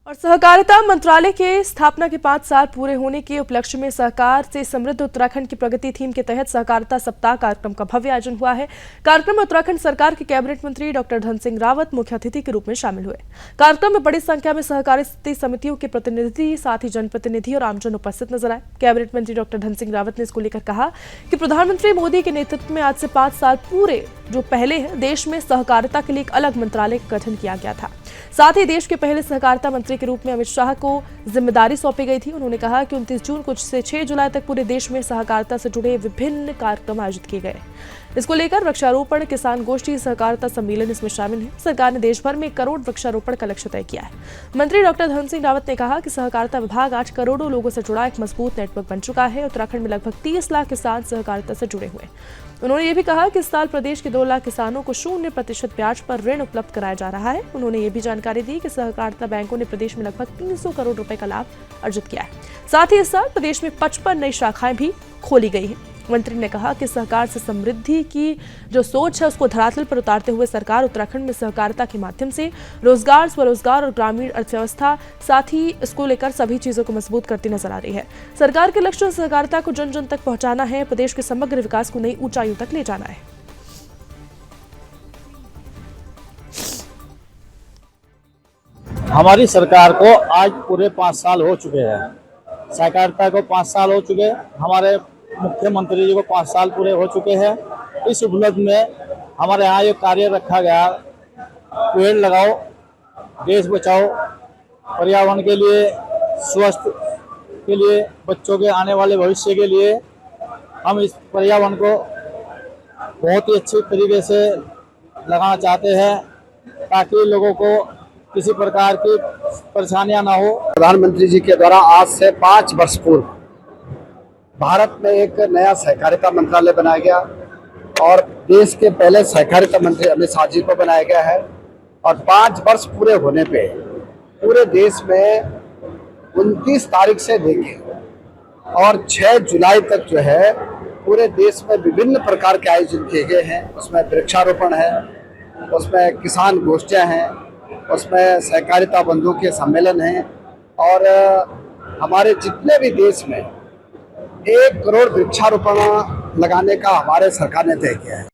और सहकारिता मंत्रालय के स्थापना के 5 साल पूरे होने के उपलक्ष्य में सहकार से समृद्ध उत्तराखंड की प्रगति थीम के तहत सहकारिता सप्ताह कार्यक्रम का भव्य आयोजन हुआ है। कार्यक्रम में उत्तराखंड सरकार के कैबिनेट मंत्री डॉक्टर धन सिंह रावत मुख्य अतिथि के रूप में शामिल हुए। कार्यक्रम में बड़ी संख्या में सहकारी समितियों के प्रतिनिधि, साथ ही जनप्रतिनिधि और आमजन उपस्थित नजर आए। कैबिनेट मंत्री डॉक्टर धन सिंह रावत ने इसको लेकर कहा कि प्रधानमंत्री मोदी के नेतृत्व में आज से 5 साल पूरे जो पहले है देश में सहकारिता के लिए एक अलग मंत्रालय का गठन किया गया था। साथ ही देश के पहले सहकारिता मंत्री के रूप में अमित शाह को जिम्मेदारी सौंपी गई थी। उन्होंने कहा कि 29 जून को से 6 जुलाई तक पूरे देश में सहकारिता से जुड़े विभिन्न कार्यक्रम आयोजित किए गए। इसको लेकर वृक्षारोपण, किसान गोष्ठी, सहकारिता सम्मेलन इसमें शामिल है। सरकार ने देश भर में 1 करोड़ वृक्षारोपण का लक्ष्य तय किया है। मंत्री डॉक्टर धन सिंह रावत ने कहा कि सहकारिता विभाग आज करोड़ों लोगों से जुड़ा एक मजबूत नेटवर्क बन चुका है। उत्तराखंड में लगभग 30 लाख किसान सहकारिता से जुड़े हुए। उन्होंने ये भी कहा कि इस साल प्रदेश के 2 लाख किसानों को 0% ब्याज पर ऋण उपलब्ध कराया जा रहा है। उन्होंने ये भी जानकारी दी कि सहकारिता बैंकों ने प्रदेश में लगभग 300 करोड़ रुपए का लाभ अर्जित किया है। साथ ही इस साल प्रदेश में 55 नई शाखाएं भी खोली गई हैं। मंत्री ने कहा कि सहकार से समृद्धि की जो सोच है उसको धरातल पर उतारते हुए सरकार उत्तराखंड में सहकारिता के माध्यम से रोजगार, स्वरोजगार और ग्रामीण अर्थव्यवस्था, साथ ही इसको लेकर सभी चीजों को मजबूत करती नजर आ रही है। सरकार के लक्ष्य सहकारिता को जन जन तक पहुंचाना है, प्रदेश के समग्र विकास को नई ऊंचाइयों तक ले जाना है। हमारी सरकार को आज पूरे 5 साल हो चुके हैं। सहकारिता को 5 साल हो चुके। हमारे मुख्यमंत्री जी को 5 साल पूरे हो चुके हैं। इस उपलब्धि में हमारे यहाँ ये कार्य रखा गया, पेड़ लगाओ, देश बचाओ, पर्यावरण के लिए, स्वास्थ्य के लिए, बच्चों के आने वाले भविष्य के लिए हम इस पर्यावरण को बहुत ही अच्छी तरीके से लगाना चाहते हैं ताकि लोगों को किसी प्रकार की परेशानियां ना हो। प्रधानमंत्री जी के द्वारा आज से 5 वर्ष पूर्व भारत में एक नया सहकारिता मंत्रालय बनाया गया और देश के पहले सहकारिता मंत्री अमित शाह जी को बनाया गया है। और 5 वर्ष पूरे होने पे पूरे देश में 29 तारीख से लेके और 6 जुलाई तक जो है पूरे देश में विभिन्न प्रकार के आयोजन किए गए हैं। उसमें वृक्षारोपण है, उसमें किसान गोष्ठियाँ हैं, उसमें सहकारिता बंधुओं के सम्मेलन हैं और हमारे जितने भी देश में 1 करोड़ वृक्षारोपण लगाने का हमारे सरकार ने तय किया है।